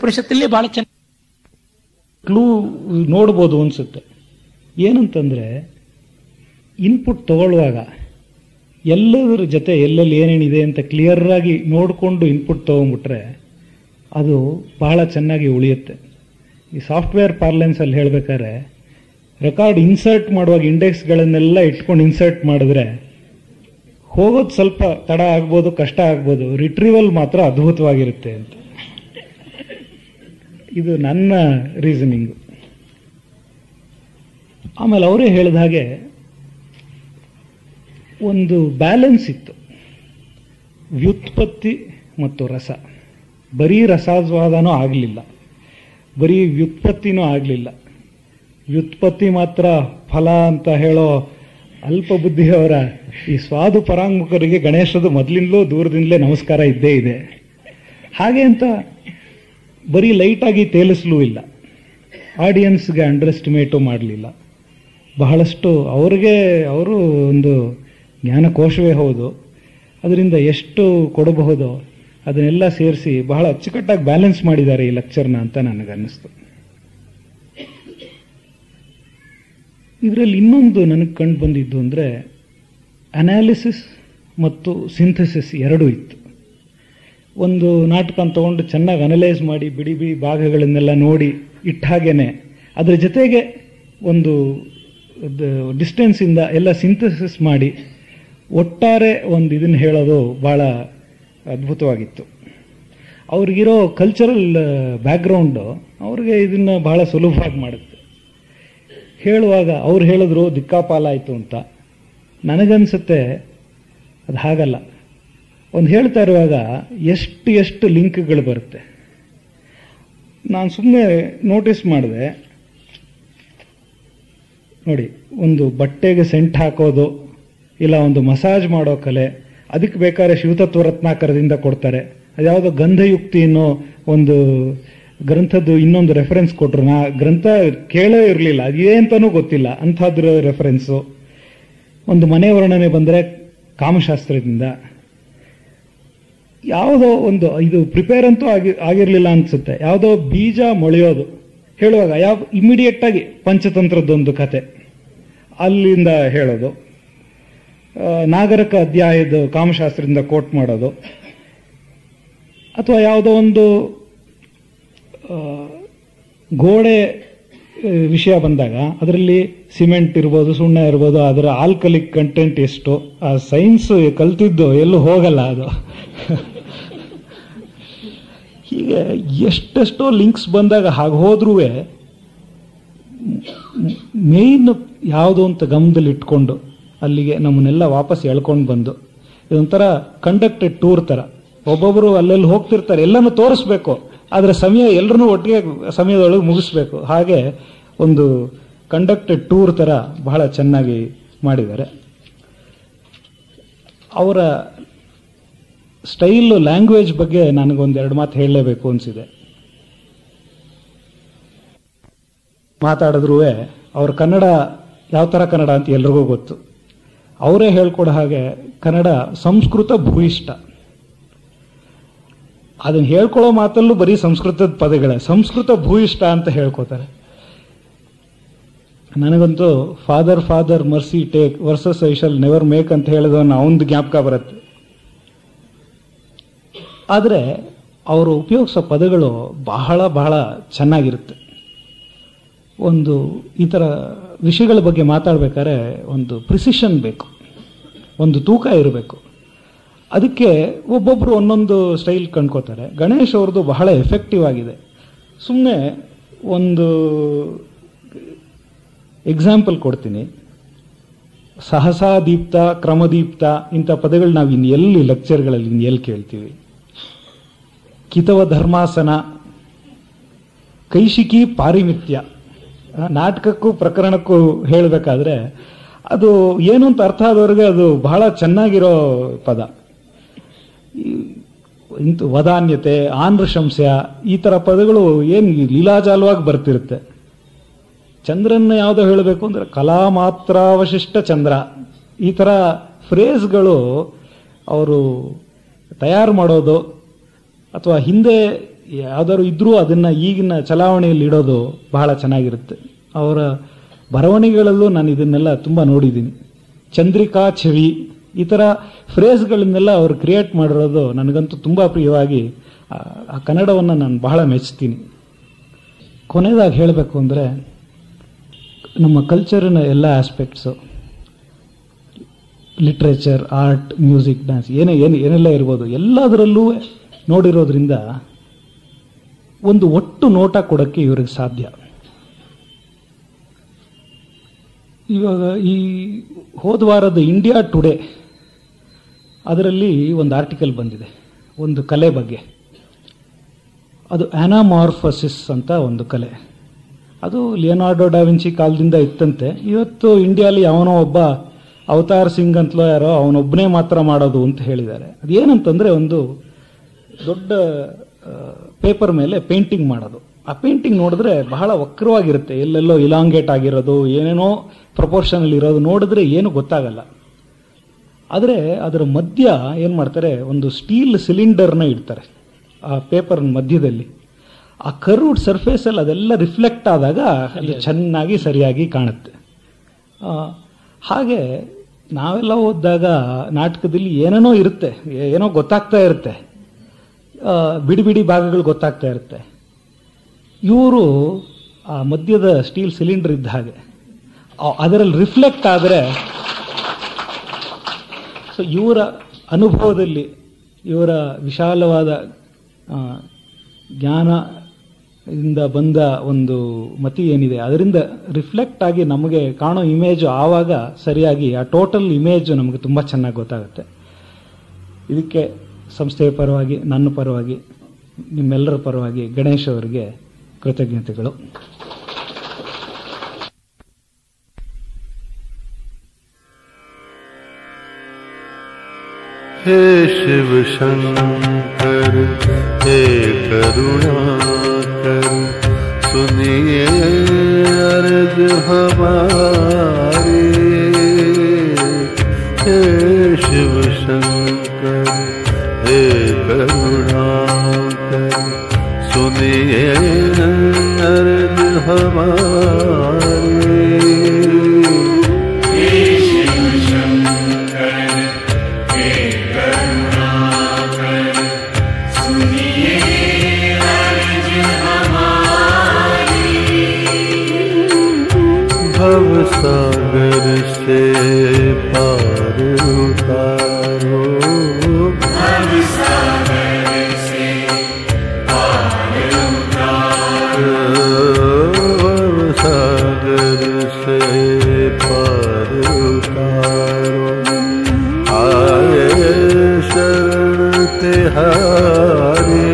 ಪರಿಷತ್ತಲ್ಲಿ ಬಹಳ ಚೆನ್ನಾಗಿ ಕ್ಲೂ ನೋಡ್ಬೋದು ಅನ್ಸುತ್ತೆ. ಏನಂತಂದ್ರೆ ಇನ್ಪುಟ್ ತಗೊಳ್ಳುವಾಗ ಎಲ್ಲದರ ಜೊತೆ ಎಲ್ಲೆಲ್ಲಿ ಏನೇನಿದೆ ಅಂತ ಕ್ಲಿಯರ್ ಆಗಿ ನೋಡಿಕೊಂಡು ಇನ್ಪುಟ್ ತಗೊಂಡ್ಬಿಟ್ರೆ ಅದು ಬಹಳ ಚೆನ್ನಾಗಿ ಉಳಿಯುತ್ತೆ. ಈ ಸಾಫ್ಟ್ವೇರ್ ಪಾರ್ಲೆನ್ಸ್ ಅಲ್ಲಿ ಹೇಳ್ಬೇಕಾದ್ರೆ ರೆಕಾರ್ಡ್ ಇನ್ಸರ್ಟ್ ಮಾಡುವಾಗ ಇಂಡೆಕ್ಸ್ಗಳನ್ನೆಲ್ಲ ಇಟ್ಕೊಂಡು ಇನ್ಸರ್ಟ್ ಮಾಡಿದ್ರೆ ಹೋಗೋದು ಸ್ವಲ್ಪ ತಡ ಆಗ್ಬೋದು, ಕಷ್ಟ ಆಗ್ಬೋದು, ರಿಟ್ರೀವಲ್ ಮಾತ್ರ ಅದ್ಭುತವಾಗಿರುತ್ತೆ ಅಂತ. ಇದು ನನ್ನ ರೀಸನಿಂಗು. ಆಮೇಲೆ ಅವರೇ ಹೇಳಿದ ಹಾಗೆ ಒಂದು ಬ್ಯಾಲೆನ್ಸ್ ಇತ್ತು, ವ್ಯುತ್ಪತ್ತಿ ಮತ್ತು ರಸ. ಬರೀ ರಸಾಸ್ವಾದನೂ ಆಗಲಿಲ್ಲ, ಬರೀ ವ್ಯುತ್ಪತ್ತಿನೂ ಆಗಲಿಲ್ಲ. ವ್ಯುತ್ಪತ್ತಿ ಮಾತ್ರ ಫಲ ಅಂತ ಹೇಳೋ ಅಲ್ಪ ಬುದ್ಧಿಯವರ ಈ ಸ್ವಾದು ಪರಾಂಗುಖರಿಗೆ ಗಣೇಶದು ಮೊದಲಿಂದಲೂ ದೂರದಿಂದಲೇ ನಮಸ್ಕಾರ ಇದ್ದೇ ಇದೆ. ಹಾಗೆ ಅಂತ ಬರೀ ಲೈಟಾಗಿ ತೇಲಿಸ್ಲೂ ಇಲ್ಲ, ಆಡಿಯನ್ಸ್ಗೆ ಅಂಡರ್ ಎಸ್ಟಿಮೇಟು ಮಾಡಲಿಲ್ಲ. ಬಹಳಷ್ಟು ಅವರು ಒಂದು ಜ್ಞಾನಕೋಶವೇ ಹೌದು, ಅದರಿಂದ ಎಷ್ಟು ಕೊಡಬಹುದು ಅದನ್ನೆಲ್ಲ ಸೇರಿಸಿ ಬಹಳ ಅಚ್ಚುಕಟ್ಟಾಗಿ ಬ್ಯಾಲೆನ್ಸ್ ಮಾಡಿದ್ದಾರೆ ಈ ಲೆಕ್ಚರ್ನ ಅಂತ ನನಗನ್ನಿಸ್ತು. ಇದರಲ್ಲಿ ಇನ್ನೊಂದು ನನಗೆ ಕಂಡು ಬಂದಿದ್ದು ಅಂದರೆ ಅನಾಲಿಸಿಸ್ ಮತ್ತು ಸಿಂಥಸಿಸ್ ಎರಡೂ ಇತ್ತು. ಒಂದು ನಾಟಕ ತಗೊಂಡು ಚೆನ್ನಾಗಿ ಅನಲೈಸ್ ಮಾಡಿ ಬಿಡಿ ಬಿಡಿ ಭಾಗಗಳನ್ನೆಲ್ಲ ನೋಡಿ ಇಟ್ಟ ಹಾಗೇನೆ ಅದರ ಜೊತೆಗೆ ಒಂದು ಡಿಸ್ಟೆನ್ಸಿಂದ ಎಲ್ಲ ಸಿಂಥಸಿಸ್ ಮಾಡಿ ಒಟ್ಟಾರೆ ಒಂದು ಇದನ್ನು ಹೇಳೋದು ಬಹಳ ಅದ್ಭುತವಾಗಿತ್ತು. ಅವ್ರಿಗಿರೋ ಕಲ್ಚರಲ್ ಬ್ಯಾಕ್ಗ್ರೌಂಡು ಅವ್ರಿಗೆ ಇದನ್ನು ಬಹಳ ಸುಲಭವಾಗಿ ಮಾಡುತ್ತೆ. ಹೇಳುವಾಗ ಅವ್ರು ಹೇಳಿದ್ರು ದಿಕ್ಕಾಪಾಲಾಯಿತು ಅಂತ. ನನಗನ್ಸುತ್ತೆ ಅದು ಹಾಗಲ್ಲ. ಒಂದು ಹೇಳ್ತಾ ಇರುವಾಗ ಎಷ್ಟು ಲಿಂಕ್ಗಳು ಬರುತ್ತೆ. ನಾನು ಸುಮ್ಮನೆ ನೋಟಿಸ್ ಮಾಡಿದೆ ನೋಡಿ, ಒಂದು ಬಟ್ಟೆಗೆ ಸೆಂಟ್ ಹಾಕೋದು, ಇಲ್ಲ ಒಂದು ಮಸಾಜ್ ಮಾಡೋ ಕಲೆ, ಅದಕ್ಕೆ ಬೇಕಾದ್ರೆ ಶಿವತತ್ವ ರತ್ನಾಕರದಿಂದ ಕೊಡ್ತಾರೆ. ಅದ್ಯಾವುದೋ ಗಂಧಯುಕ್ತಿ ಅನ್ನೋ ಒಂದು ಗ್ರಂಥದ್ದು ಇನ್ನೊಂದು ರೆಫರೆನ್ಸ್ ಕೊಟ್ರು. ನಾ ಗ್ರಂಥ ಕೇಳೇ ಇರಲಿಲ್ಲ, ಅದೇ ಅಂತನೂ ಗೊತ್ತಿಲ್ಲ, ಅಂಥದ್ರ ರೆಫರೆನ್ಸು. ಒಂದು ಮನೆ ವರ್ಣನೆ ಬಂದರೆ ಕಾಮಶಾಸ್ತ್ರದಿಂದ. ಯಾವುದೋ ಒಂದು ಇದು ಪ್ರಿಪೇರ್ ಅಂತೂ ಆಗಿರಲಿಲ್ಲ ಅನ್ಸುತ್ತೆ. ಯಾವುದೋ ಬೀಜ ಮೊಳೆಯೋದು ಹೇಳುವಾಗ ಇಮಿಡಿಯೇಟ್ ಆಗಿ ಪಂಚತಂತ್ರದ್ದೊಂದು ಕತೆ ಅಲ್ಲಿಂದ ಹೇಳೋದು, ನಾಗರಕ ಅಧ್ಯಾಯದ ಕಾಮಶಾಸ್ತ್ರದಿಂದ ಕೋಟ್ ಮಾಡೋದು, ಅಥವಾ ಯಾವುದೋ ಒಂದು ಗೋಡೆ ವಿಷಯ ಬಂದಾಗ ಅದರಲ್ಲಿ ಸಿಮೆಂಟ್ ಇರ್ಬೋದು, ಸುಣ್ಣ ಇರ್ಬೋದು, ಅದರ ಆಲ್ಕಲಿಕ್ ಕಂಟೆಂಟ್ ಎಷ್ಟು, ಆ ಸೈನ್ಸ್ ಕಲ್ತಿದ್ದು ಎಲ್ಲೂ ಹೋಗಲ್ಲ ಅದು. ಹೀಗೆ ಎಷ್ಟೆಷ್ಟೋ ಲಿಂಕ್ಸ್ ಬಂದಾಗ ಹಾಗೆ ಹೋದ್ರೂ ಮೇನ್ ಯಾವುದು ಅಂತ ಗಮನದಲ್ಲಿ ಇಟ್ಕೊಂಡು ಅಲ್ಲಿಗೆ ನಮ್ಮನ್ನೆಲ್ಲ ವಾಪಸ್ ಎಳ್ಕೊಂಡು ಬಂದು ಇದೊಂಥರ ಕಂಡಕ್ಟೆಡ್ ಟೂರ್ ತರ. ಒಬ್ಬೊಬ್ಬರು ಅಲ್ಲೆಲ್ಲಿ ಹೋಗ್ತಿರ್ತಾರೆ, ಎಲ್ಲನೂ ತೋರಿಸ್ಬೇಕು, ಆದರೆ ಸಮಯ ಎಲ್ಲರನ್ನೂ ಒಟ್ಟಿಗೆ ಸಮಯದೊಳಗೆ ಮುಗಿಸ್ಬೇಕು. ಹಾಗೆ ಒಂದು ಕಂಡಕ್ಟೆಡ್ ಟೂರ್ ತರ ಬಹಳ ಚೆನ್ನಾಗಿ ಮಾಡಿದ್ದಾರೆ. ಅವರ ಸ್ಟೈಲ್, ಲ್ಯಾಂಗ್ವೇಜ್ ಬಗ್ಗೆ ನನಗೊಂದೆರಡು ಮಾತು ಹೇಳಲೇಬೇಕು ಅನಿಸಿದೆ. ಮಾತಾಡಿದ್ರೂ ಅವ್ರ ಕನ್ನಡ ಯಾವ ಥರ ಕನ್ನಡ ಅಂತ ಎಲ್ರಿಗೂ ಗೊತ್ತು. ಅವರೇ ಹೇಳ್ಕೊಡೋ ಹಾಗೆ ಕನ್ನಡ ಸಂಸ್ಕೃತ ಭೂಯಿಷ್ಠ. ಅದನ್ನು ಹೇಳ್ಕೊಳ್ಳೋ ಮಾತಲ್ಲೂ ಬರೀ ಸಂಸ್ಕೃತದ ಪದಗಳೇ, ಸಂಸ್ಕೃತ ಭೂಯಿಷ್ಠ ಅಂತ ಹೇಳ್ಕೊತಾರೆ. ನನಗಂತೂ father mercy take versus I shall never make ಅಂತ ಹೇಳಿದವನ್ನ ಅವನದು ಜ್ಞಾಪಕ ಬರುತ್ತೆ. ಆದರೆ ಅವರು ಉಪಯೋಗಿಸೋ ಪದಗಳು ಬಹಳ ಬಹಳ ಚೆನ್ನಾಗಿರುತ್ತೆ. ಒಂದು ಈ ಥರ ವಿಷಯಗಳ ಬಗ್ಗೆ ಮಾತಾಡಬೇಕಾದ್ರೆ ಒಂದು ಪ್ರಿಸಿಷನ್ ಬೇಕು, ಒಂದು ತೂಕ ಇರಬೇಕು. ಅದಕ್ಕೆ ಒಬ್ಬೊಬ್ಬರು ಒಂದೊಂದು ಸ್ಟೈಲ್ ಕಂಡ್ಕೋತಾರೆ. ಗಣೇಶ್ ಅವ್ರದ್ದು ಬಹಳ ಎಫೆಕ್ಟಿವ್ ಆಗಿದೆ. ಸುಮ್ಮನೆ ಒಂದು ಎಕ್ಸಾಂಪಲ್ ಕೊಡ್ತೀನಿ. ಸಹಸಾದೀಪ್ತ, ಕ್ರಮದೀಪ್ತ ಇಂಥ ಪದಗಳು ನಾವು ಎಲ್ಲಿ ಲೆಕ್ಚರ್ಗಳಲ್ಲಿ ಎಲ್ಲಿ ಕೇಳ್ತೀವಿ? ಕಿತವ ಧರ್ಮಾಸನ, ಕೈಶಿಕಿ ಪಾರಿಮಿತ್ಯ. ನಾಟಕಕ್ಕೂ ಪ್ರಕರಣಕ್ಕೂ ಹೇಳಬೇಕಾದ್ರೆ ಅದು ಏನು ಅಂತ ಅರ್ಥ ಆದವ್ರಿಗೆ ಅದು ಬಹಳ ಚೆನ್ನಾಗಿರೋ ಪದ. ವದಾನ್ಯತೆ, ಆನೃಶಂಸ್ಯ, ಈ ತರ ಪದಗಳು ಏನು ಲೀಲಾಜಾಲವಾಗಿ ಬರ್ತಿರುತ್ತೆ. ಚಂದ್ರನ್ನ ಯಾವುದೋ ಹೇಳಬೇಕು ಅಂದ್ರೆ ಕಲಾ ಮಾತ್ರಾವಶಿಷ್ಟ ಚಂದ್ರ, ಈ ತರ ಫ್ರೇಸ್ಗಳು ಅವರು ತಯಾರು ಮಾಡೋದು, ಅಥವಾ ಹಿಂದೆ ಯಾವ್ದಾದ್ರು ಇದ್ರೂ ಅದನ್ನ ಈಗಿನ ಚಲಾವಣೆಯಲ್ಲಿ ಇಡೋದು ಬಹಳ ಚೆನ್ನಾಗಿರುತ್ತೆ. ಅವರ ಬರವಣಿಗೆಗಳಲ್ಲೂ ನಾನು ಇದನ್ನೆಲ್ಲ ತುಂಬಾ ನೋಡಿದ್ದೀನಿ. ಚಂದ್ರಿಕಾ ಛವಿ ಈ ತರ ಫ್ರೇಸ್ಗಳನ್ನೆಲ್ಲ ಅವರು ಕ್ರಿಯೇಟ್ ಮಾಡಿರೋದು ನನಗಂತೂ ತುಂಬಾ ಪ್ರಿಯವಾಗಿ ಆ ಕನ್ನಡವನ್ನು ನಾನು ಬಹಳ ಮೆಚ್ಚುತ್ತೀನಿ. ಕೊನೆಯದಾಗಿ ಹೇಳಬೇಕು ಅಂದರೆ, ನಮ್ಮ ಕಲ್ಚರಿನ ಎಲ್ಲ aspects, literature, art, music, dance ಏನೆಲ್ಲ ಇರ್ಬೋದು, ಎಲ್ಲದರಲ್ಲೂ ನೋಡಿರೋದ್ರಿಂದ ಒಂದು ಒಟ್ಟು ನೋಟ ಕೊಡೋಕ್ಕೆ ಇವ್ರಿಗೆ ಸಾಧ್ಯ. ಇವಾಗ ಈ ಹೋದ ವಾರದ ಇಂಡಿಯಾ ಟುಡೇ ಅದರಲ್ಲಿ ಒಂದು ಆರ್ಟಿಕಲ್ ಬಂದಿದೆ ಒಂದು ಕಲೆ ಬಗ್ಗೆ. ಅದು ಆನಾಮಾರ್ಫಸಿಸ್ ಅಂತ ಒಂದು ಕಲೆ. ಅದು ಲಿಯೋನಾರ್ಡೋ ಡಾವಿನ್ಸಿ ಕಾಲದಿಂದ ಇತ್ತಂತೆ. ಇವತ್ತು ಇಂಡಿಯಾಲಿ ಅವನೋ ಒಬ್ಬ ಅವತಾರ್ ಸಿಂಗ್ ಅಂತಲೋ ಯಾರೋ ಅವನೊಬ್ಬನೇ ಮಾತ್ರ ಮಾಡೋದು ಅಂತ ಹೇಳಿದ್ದಾರೆ. ಅದೇನಂತಂದ್ರೆ, ಒಂದು ದೊಡ್ಡ ಪೇಪರ್ ಮೇಲೆ ಪೇಂಟಿಂಗ್ ಮಾಡೋದು. ಆ ಪೇಂಟಿಂಗ್ ನೋಡಿದ್ರೆ ಬಹಳ ವಕ್ರವಾಗಿರುತ್ತೆ, ಎಲ್ಲೆಲ್ಲೋ ಇಲಾಂಗೇಟ್ ಆಗಿರೋದು, ಏನೇನೋ ಪ್ರಪೋರ್ಷನ್ ಇರೋದು, ನೋಡಿದ್ರೆ ಏನು ಗೊತ್ತಾಗಲ್ಲ. ಆದರೆ ಅದರ ಮಧ್ಯ ಏನು ಮಾಡ್ತಾರೆ, ಒಂದು ಸ್ಟೀಲ್ ಸಿಲಿಂಡರ್ನ ಇಡ್ತಾರೆ ಆ ಪೇಪರ್ ಮಧ್ಯದಲ್ಲಿ. ಆ ಕರ್ವ್ಡ್ ಸರ್ಫೇಸಲ್ಲಿ ಅದೆಲ್ಲ ರಿಫ್ಲೆಕ್ಟ್ ಆದಾಗ ಅದು ಚೆನ್ನಾಗಿ ಸರಿಯಾಗಿ ಕಾಣುತ್ತೆ. ಹಾಗೆ ನಾವೆಲ್ಲ ಓದಿದಾಗ ನಾಟಕದಲ್ಲಿ ಏನೇನೋ ಇರುತ್ತೆ, ಏನೋ ಗೊತ್ತಾಗ್ತಾ ಇರುತ್ತೆ, ಬಿಡಿ ಬಿಡಿ ಭಾಗಗಳು ಗೊತ್ತಾಗ್ತಾ ಇರುತ್ತೆ. ಇವರು ಆ ಮಧ್ಯದ ಸ್ಟೀಲ್ ಸಿಲಿಂಡರ್ ಇದ್ದ ಹಾಗೆ ಅದರಲ್ಲಿ ರಿಫ್ಲೆಕ್ಟ್ ಆದರೆ, ಸೊ ಇವರ ಅನುಭವದಲ್ಲಿ, ಇವರ ವಿಶಾಲವಾದ ಜ್ಞಾನದಿಂದ ಬಂದ ಒಂದು ಮತಿ ಏನಿದೆ, ಅದರಿಂದ ರಿಫ್ಲೆಕ್ಟ್ ಆಗಿ ನಮಗೆ ಕಾಣೋ ಇಮೇಜು ಆವಾಗ ಸರಿಯಾಗಿ ಆ ಟೋಟಲ್ ಇಮೇಜು ನಮಗೆ ತುಂಬ ಚೆನ್ನಾಗಿ ಗೊತ್ತಾಗುತ್ತೆ. ಇದಕ್ಕೆ ಸಂಸ್ಥೆಯ ಪರವಾಗಿ, ನನ್ನ ಪರವಾಗಿ, ನಿಮ್ಮೆಲ್ಲರ ಪರವಾಗಿ ಗಣೇಶ್ ಅವರಿಗೆ ಕೃತಜ್ಞತೆಗಳು. हे शिव शंकर हे करुणाकर, सुनिए अर्ज हमारी। हे शिव शंकर हे करुणाकर, सुनिए अर्ज हमारी। भव सागर से पार उतारो, भव सागर से पार उतारो, भव सागर से पार उतारो। आए शरण तिहारी,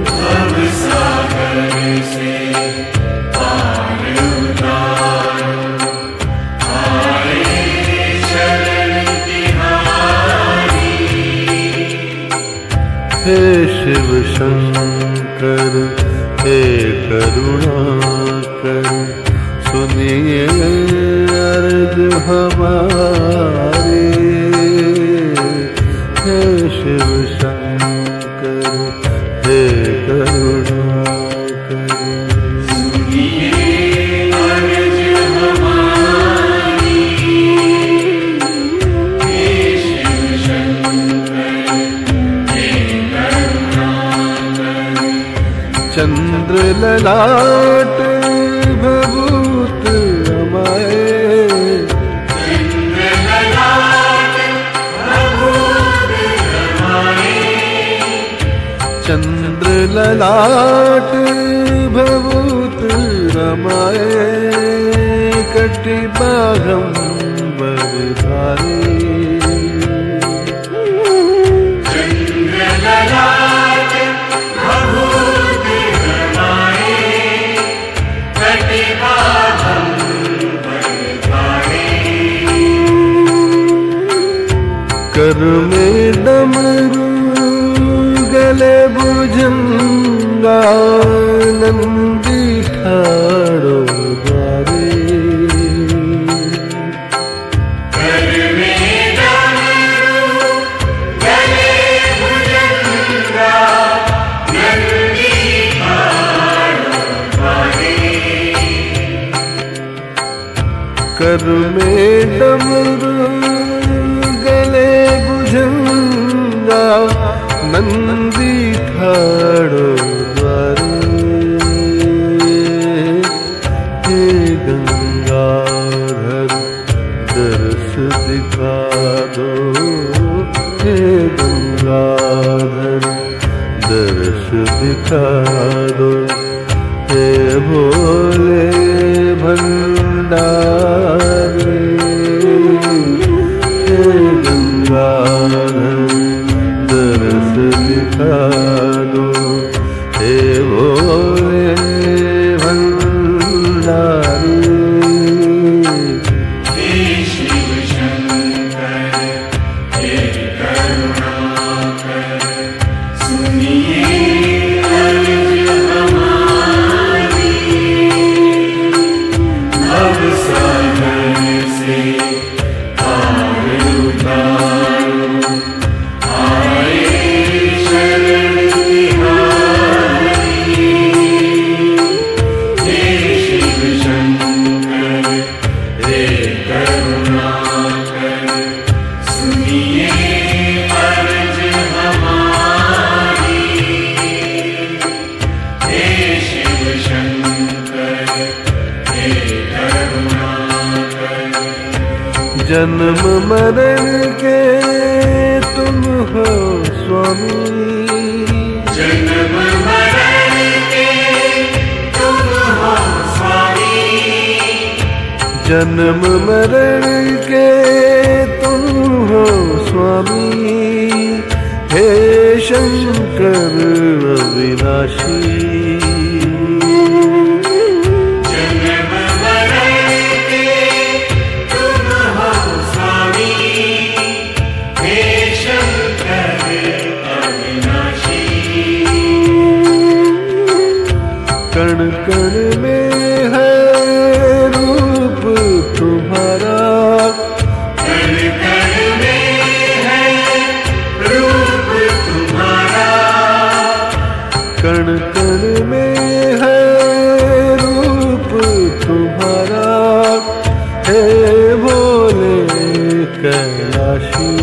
भव सागर से हे शिव शंकर हे करुणाकर, सुनिए अर्ज हमारी। हे शिव शंकर हे करुणाकर, सुनिए अर्ज हमारी। हे शिव शंकर चंद्र ललाट भभूत रमाए, चंद्र ललाट भभूत रमाए, चंद्र ललाट भभूत रमाए। कटि बागंबर धारी, चंद्र ललाट भभूत रमाए, कटि बागंबर धारी। कर में डमरू गले भुजंगा, नंदी ठाड़ो द्वारे। कर में डमरू गले भुजंगा, कर में डमरू गले भुजंगा नंदी ठाड़ो द्वारे हे गंगाधर दर्श दिखा दो हे गंगाधर दर्श दिखा दो हे भोले भंडारी हे गंगाधर दर्श दिखा दो हे भोले भंडारी हे शिव शंकर हे करुणाकर सुनिए अर्ज हमारी भव सागर से पार उतारो आए शरण तिहारी हे शिव शंकर हे करुणाकर सुनिए अर्ज हमारी हे शिव शंकर हे करुणाकर जन्म मरण के तुम हो स्वामी जन्म मरण के तुम हो स्वामी जन्म मरण के तुम हो स्वामी हे शंकर अविनाशी जन्म मरण के तुम हो स्वामी हे शंकर अविनाशी कण कण में है रूप तुम्हारा कण कण में है रूप तुम्हारा कण कण में है रूप तुम्हारा हे भोले कैलाशी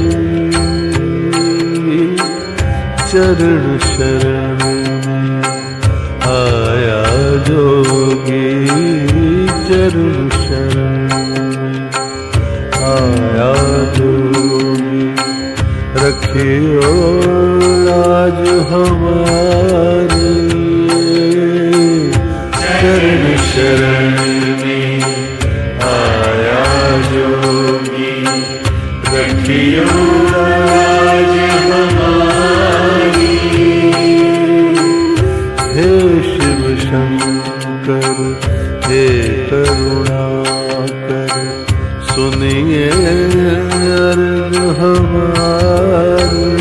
चरण शरण में आया जोगी चरण शरण में आया जोगी रखियो लाज हमारी चरण शरण में आया जोगी रखियो लाज हमारी हे शिव शंकर हे करुणाकर सुनिए अर्ज हमारे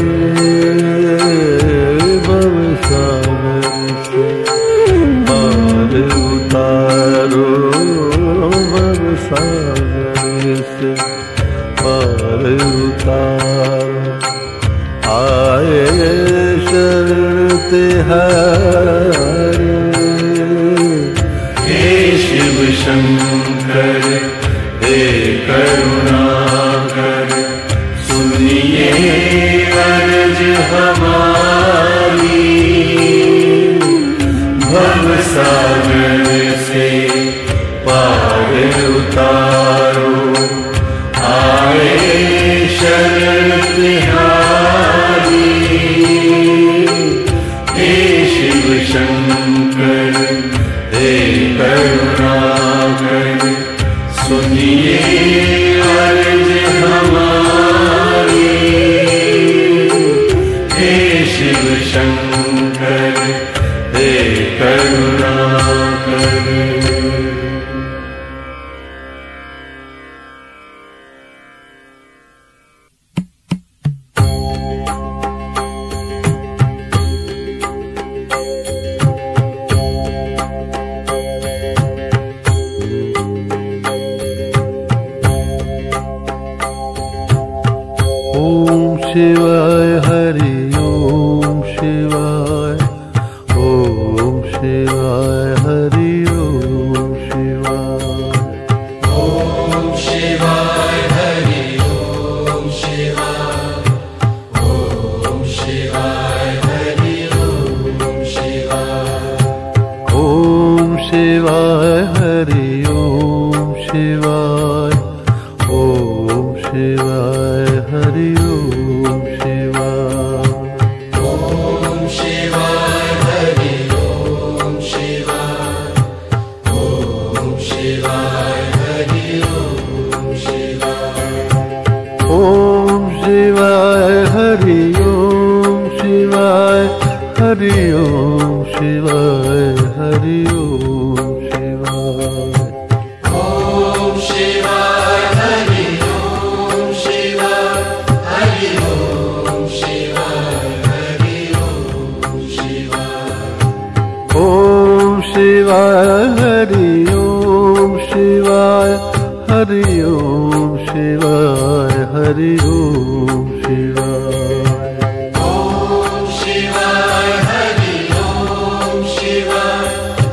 भव सागर से पार उतारो भव सागर से पार उतारो आए शरण तिहारी हे शिव शंकर हे करुणाकर सुनिए अर्ज हमारी भव सागर से पार उतारो आए शरण तिहारी हे शिव शंकर हे करुणाकर सुनिए अर्ज हमारी हे शिव शंकर हे करुणाकर शिवाय हरि ओम शिवाय ओम शिवाय हरि ओम शिवाय ओम शिवाय हरि ओम शिवाय ओम शिवाय हरि ओम शिवाय हरि ओम शिवाय हरि ओम शिवाय ओम शिवाय हरि ओम शिवाय हरि ओम शिवाय हरि ओम शिवाय ओम शिवाय हरि ओम शिवाय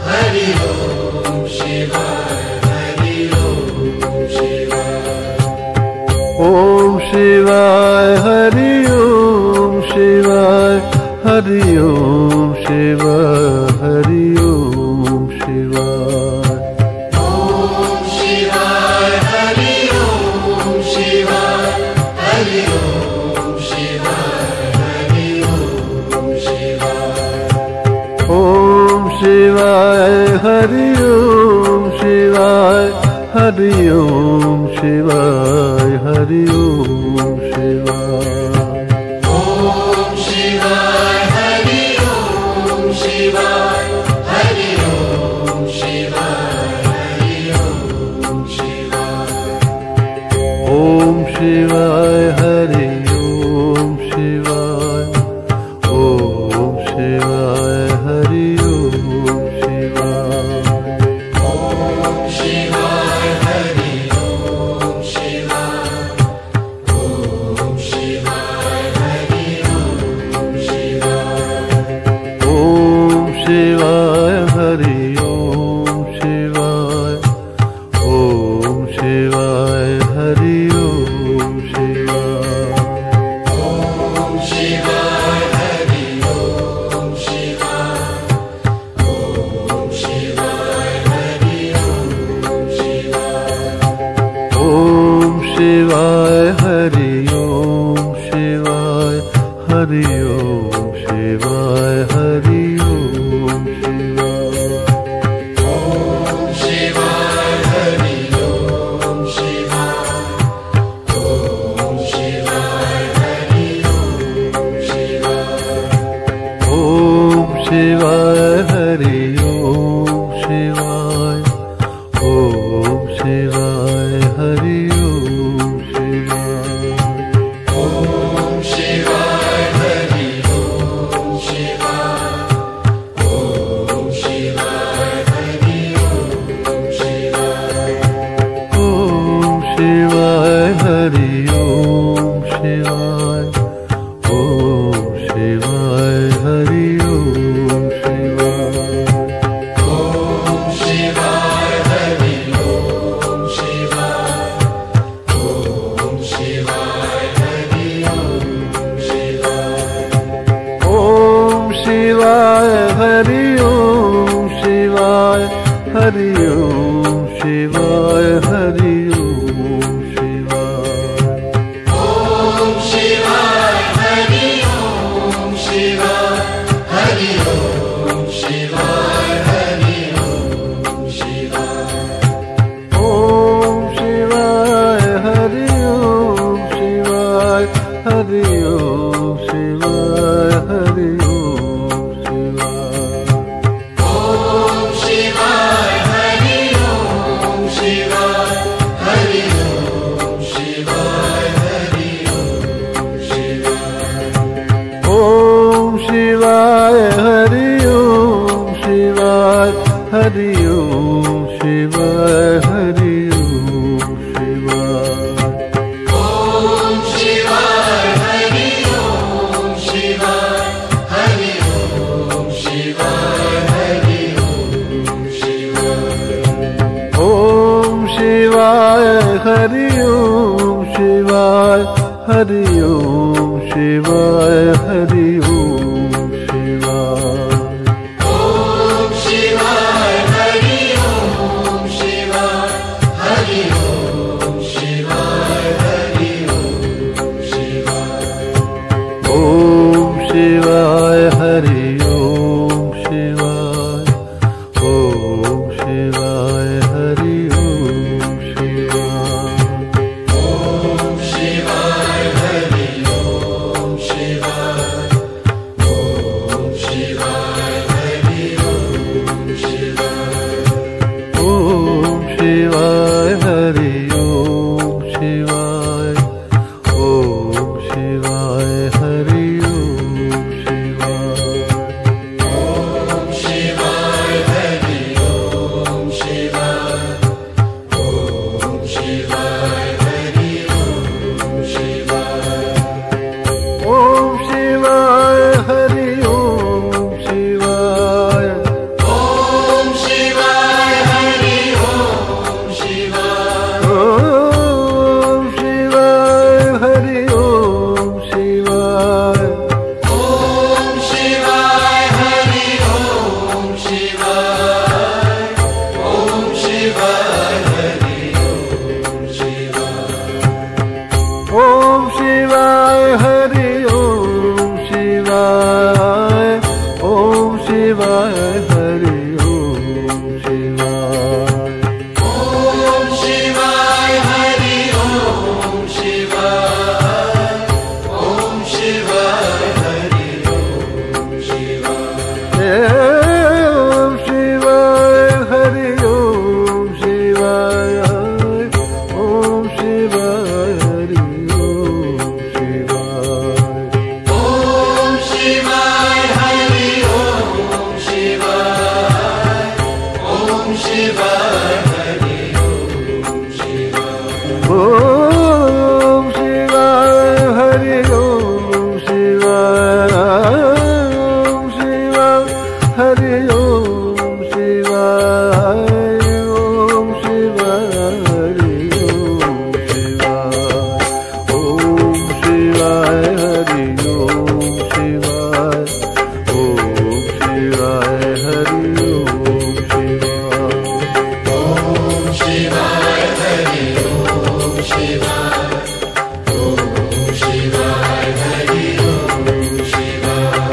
हरि ओम शिवाय हरि ओम शिवाय ओम शिवाय हरि ओम शिवाय हरि ओम शिवाय हरि ओम शिवाय ओम शिवाय हरि ओम शिवाय हरि ओम शिवाय हरि ओम शिवाय ओम शिवाय हरि ओम शिवाय हरि ओम शिवाय हरि ओम शिवाय ओम शिवाय हरि ओम शिवाय हरि ओम शिवाय हरि ओम शिवाय ओम शिवाय हरि ओम शिवाय ओम शिवाय हरि ओम शिवाय ओम शिवाय हरि ओम शिवाय ओम शिवाय हरि ओम शिवाय ओम शिवाय हरि ओम शिवाय ओम शिवाय हरि ओम शिवाय ओम शिवाय हरि ओम शिवाय ओम शिवाय हरि ओम शिवाय ओम शिवाय हरि ओम शिवाय हरि ओम शिवाय हरि ओम शिवाय ओम शिवाय हरि ओम शिवाय ओम शिवाय हरि ओम शिवाय ओम शिवाय हरि ओम शिवाय ओम शिवाय हरि ओम शिवाय ओम शिवाय हरि ओम शिवाय ओम शिवाय हरि ओम शिवाय ओम शिवाय हरि ओम शिवाय ओम शिवाय हरि ओम शिवाय ओम शिवाय हरि ओम शिवाय ओम शिवाय हरि ओम शिवाय ओम शिवाय हरि ओम शिवाय हरि ओम शिवाय हरि ओम शिवाय ओम शिवाय हरि ओम शिवाय हरि ओम शिवाय हरि ओम शिवाय ओम शिवाय हरि ओम शिवाय हरि ओम शिवाय हरि ओम शिवाय ओम शिवाय हरि ओम शिवाय हरि ओम शिवाय हरि ओम शिवाय ओम शिवाय हरि ओम शिवाय हरि ओम शिवाय हरि ओम शिवाय ओम शिवाय हरि ओम शिवाय हरि ओम शिवाय हरि ओम शिवाय ओम शिवाय हरि ओम शिवाय हरि ओम शिवाय हरि ओम शिवाय ओम शिवाय हरि ओम शिवाय हरि ओम शिवाय हरि ओम शिवाय ओम शिवाय हरि ओम शिवाय ओम शिवाय हरि ओम शिवाय ओम शिवाय हरि ओम शिवाय शिवाय हरि ओम शिवाय ओम शिवाय हरि ओम शिवाय ओम शिवाय हरि ओम शिवाय ओम शिवाय हरि ओम शिवाय ओम शिवाय हरि ओम शिवाय ओम शिवाय हरि ओम शिवाय ओम शिवाय हरि ओम शिवाय ओम शिवाय हरि ओम शिवाय ओम शिवाय हरि ओम शिवाय ओम शिवाय हरि ओम शिवाय ओम शिवाय हरि ओम शिवाय ओम शिवाय हरि ओम शिवाय ओम शिवाय हरि ओम शिवाय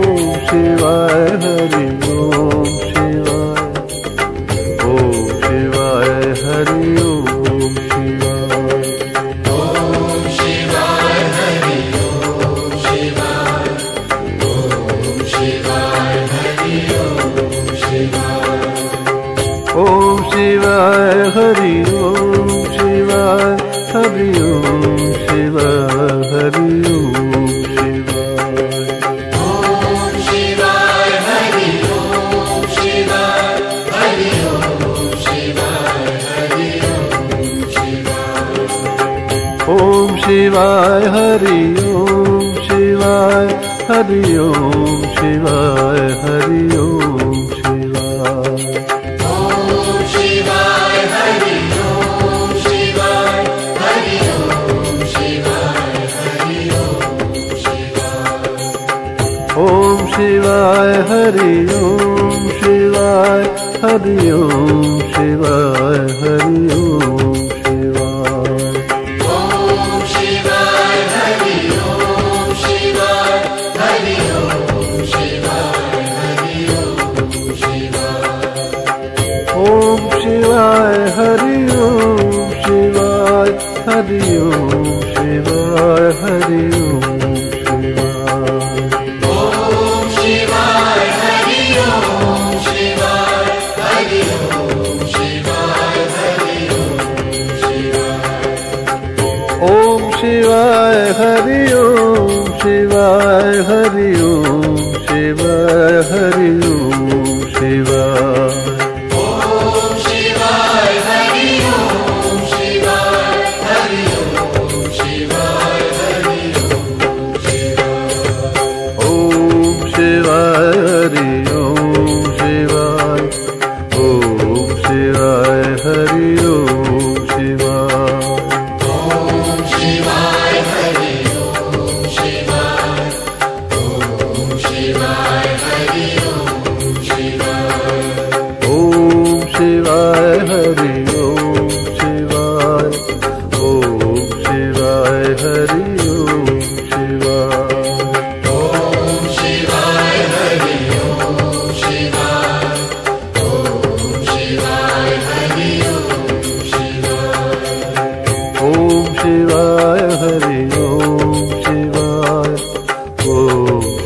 ओम शिवाय हरि ओम शिवाय ओम शिवाय हरि ओम शिवाय ओम शिवाय हरि ओम शिवाय ओम शिवाय हरि ओम शिवाय ओम शिवाय हरि ओम शिवाय ओम शिवाय हरि ओम शिवाय हरि ओम शिवाय हरि ओम शिवाय ओम शिवाय हरि ओम शिवाय हरि ओम शिवाय हरि ओम शिवाय ओम शिवाय हरि ओम शिवाय हरि ओम शिवाय हरि ओम शिवाय ओम शिवाय हरि ओम शिवाय हरि ओम शिवाय हरि ओम शिवाय ओम शिवाय हरि ओम शिवाय हरि ओम शिवाय हरि ओम शिवाय ओम शिवाय हरि ओम शिवाय हरि ओम शिवाय हरि ओम शिवाय ओम शिवाय हरि ओम शिवाय हरि ओम शिवाय हरि ओम शिवाय ओम शिवाय हरि ओम शिवाय हरि ओम शिवाय हरि ओम शिवाय ओम शिवाय हरि ओम शिवाय हरि ओम शिवाय हरि ओम शिवाय ओम शिवाय हरि ओम शिवाय हरि ओम शिवाय हरि ओम शिवाय ओम शिवाय हरि ओम शिवाय ओम शिवाय हरि ओम शिवाय ओम शिवाय हरि ओम शिवाय ओम शिवाय हरि ओम शिवाय ओम शिवाय हरि ओम शिवाय ओम शिवाय हरि ओम शिवाय ओम शिवाय हरि ओम शिवाय ओम शिवाय हरि ओम शिवाय ओम शिवाय हरि ओम शिवाय ओम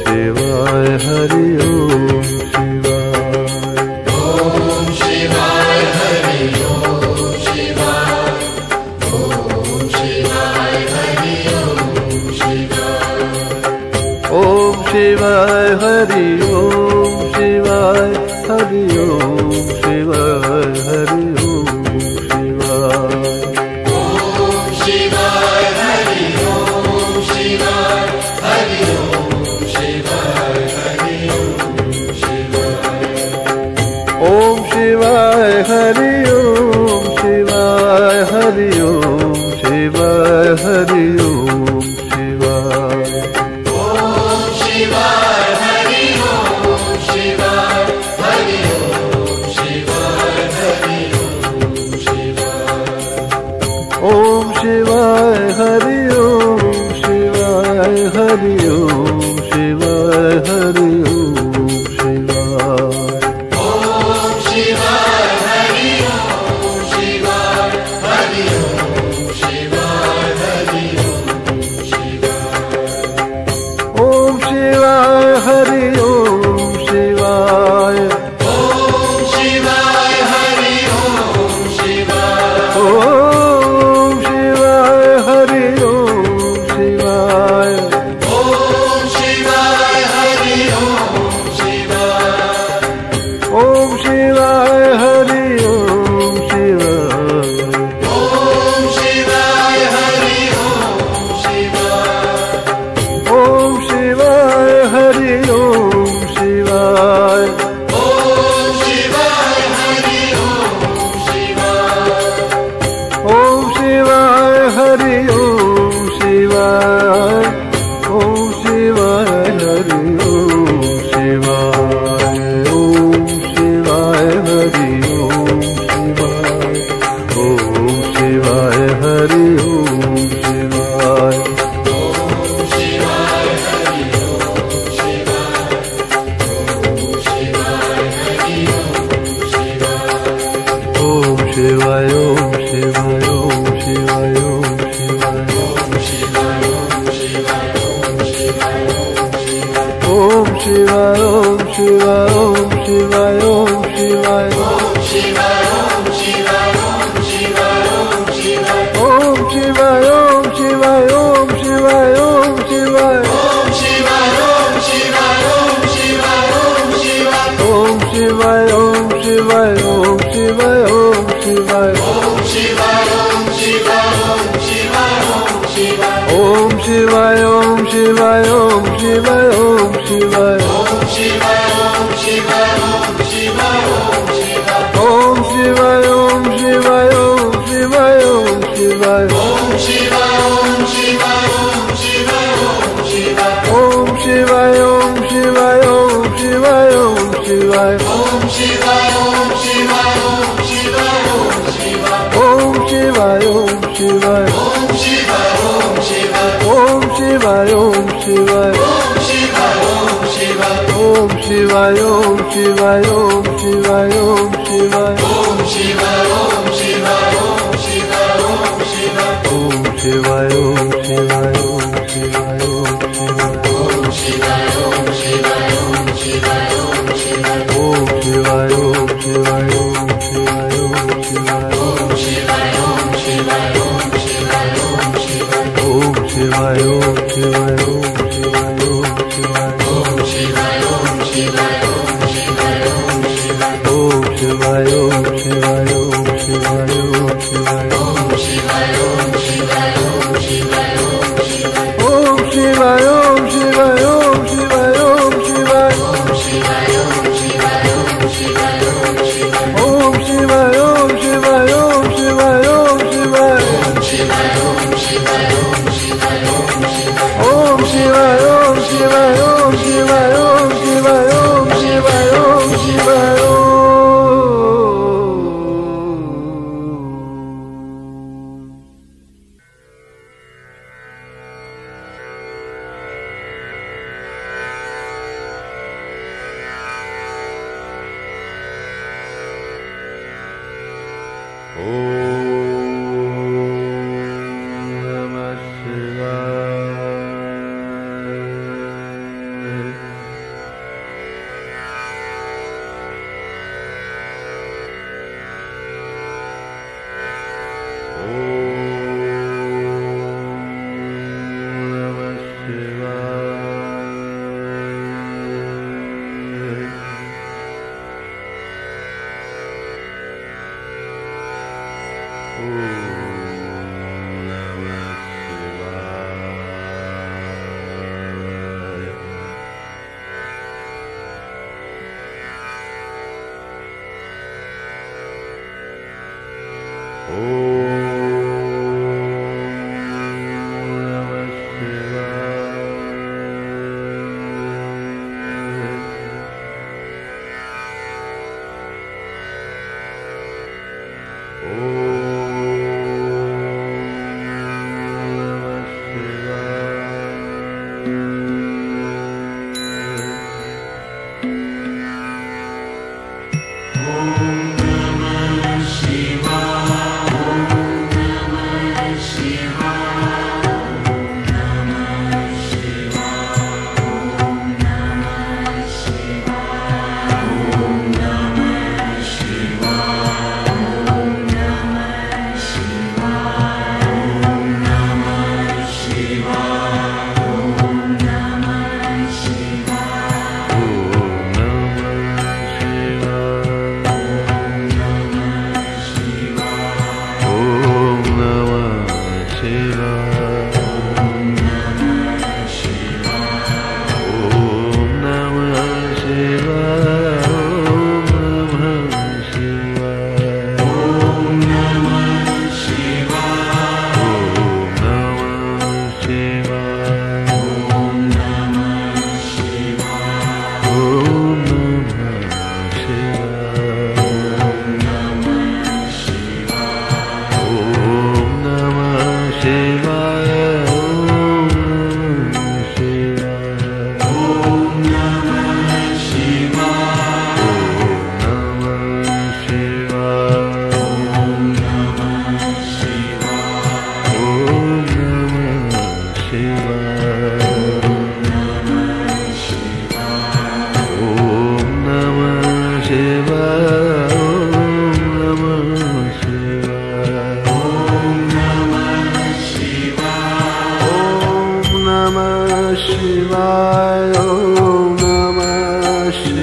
शिवाय हरि ओम शिवाय ओम शिवाय हरि ओम शिवाय ओम शिवाय हरि ओम शिवाय ओम शिवाय हरि ओम शिवाय हरि ओम शिवाय हरि ओम शिवाय ओम शिवाय हरि ओम शिवाय हरि ओम शिवाय हरि ओम शिवाय ओम शिवाय हरि ओम शिवाय हरि ओम शिवाय हरि ओम शिवाय ओम शिवाय हरि ओम शिवाय हरि ओम शिवाय हरि ओम शिवाय ओम शिवाय हरि ओम शिवाय हरि ओम शिवाय हरि ओम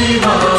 Shiva.